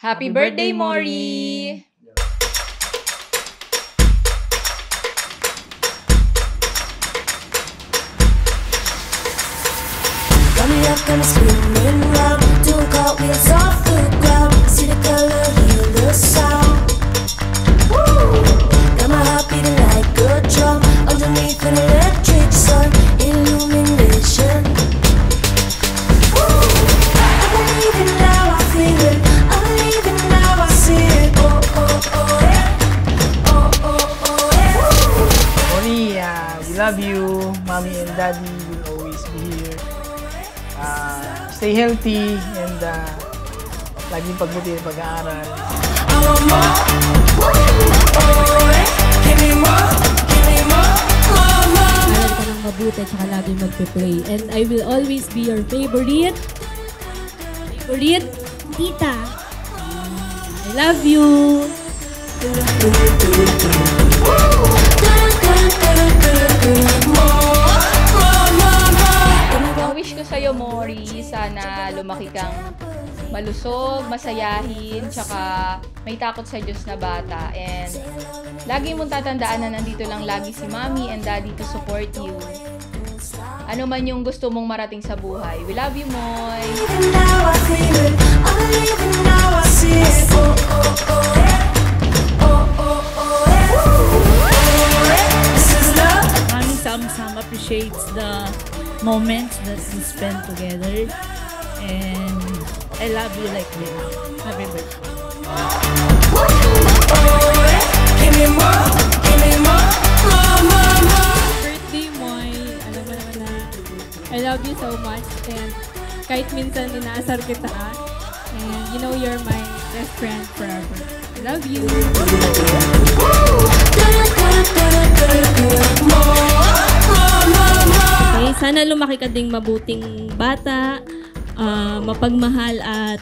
Happy birthday, Mori! Got me up and spinning round, doing cartwheels off the ground. See the color, hear the sound. Woo! Got my heart beating like a drum, underneath an electric sun, illumination. Woo! I believe it now, I feel it. I believe it now, I see it. Oh, oh, oh, yeah. Oh, oh, oh, yeah. Mori, we love you. Mommy and Daddy will always be here. Stay healthy and laging pagbuti ng pag-aaral. I want more. Oh, yeah. Give me more. Give me more. More, more. Aral ka ng mabuti at saka lagi magpe-pray. And I will always be your favorite tita. I love you. Ang wish ko sa'yo, Mori, sana lumaki kang malusog, masayahin, tsaka may takot sa Diyos na bata. And lagi mong tatandaan na nandito lang lagi si Mommy and Daddy to support you. Ano man yung gusto mong marating sa buhay. We love you, Moy! Mommy Sam appreciates the moments that we spend together, and I love you like this. Happy birthday. Birthday mo, alam mo naman na I love you so much. And kahit minsan inaasar kita, and you know you're my best friend forever. I love you. Okay, sana lumaki ka ding mabuting bata, mapagmahal at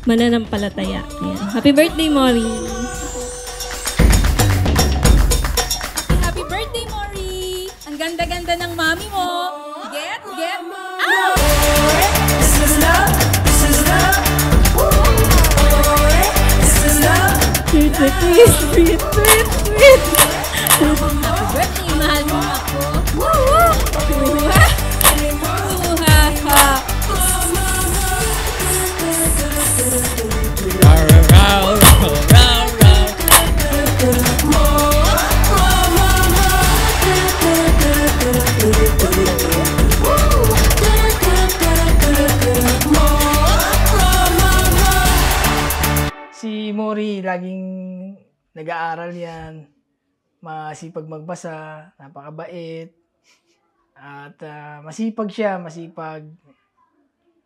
mananampalataya. Ayan. Happy birthday, Mori! Happy birthday, Mori! Ang ganda-ganda ng mami mo! Get! Oh, this is love, this is love. Oh, this is love. Sweet. Happy birthday, mahal mo ako! Si Mori, laging nag-aaral yan. Masipag magbasa, napakabait. At masipag siya,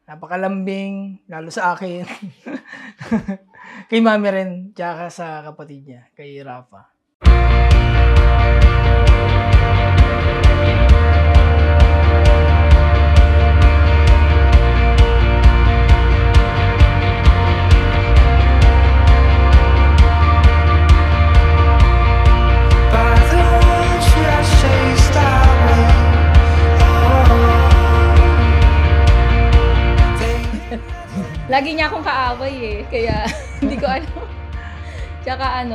napakalambing, lalo sa akin. Kay Mami rin, tsaka sa kapatid niya, kay Rafa. Lagi niya akong kaaway eh, kaya hindi ko ano. Tsaka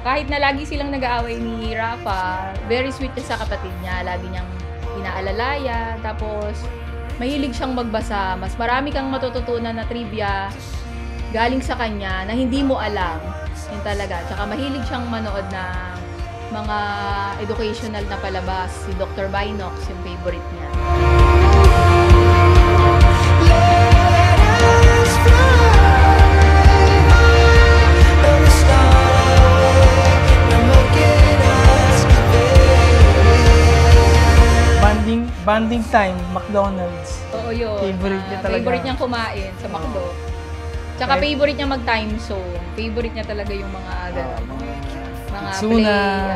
kahit na lagi silang nag-aaway ni Rafa, very sweet niya sa kapatid niya. Lagi niyang inaalalayan. Tapos, mahilig siyang magbasa. Mas marami kang matututunan na trivia galing sa kanya na hindi mo alam. Yun talaga. Tsaka mahilig siyang manood ng mga educational na palabas. Si Dr. Binox, yung favorite niya. Bonding time, McDonald's. Oo, yun. Favorite niya talaga. Favorite niyang kumain sa McDo. Tsaka favorite niya mag-time zone. Favorite niya talaga yung mga mga Suna. Play.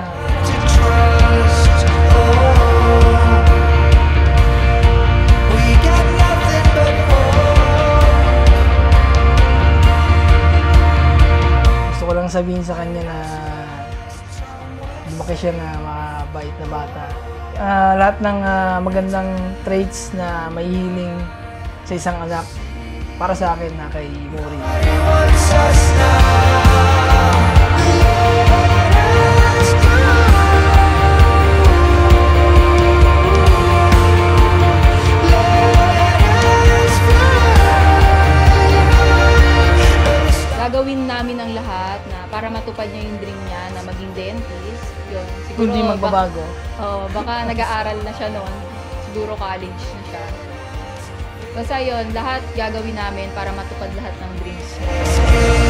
Gusto ko lang sabihin sa kanya na lumaki siya na mabait na bata. Lahat ng magandang traits na may hiling sa isang anak para sa akin na kay Mori. maging dentist. Yun, siguro, Kundi magbabago. Baka nag-aaral na siya noon. Siguro college na siya. Basta yun, lahat gagawin namin para matupad lahat ng dreams niya.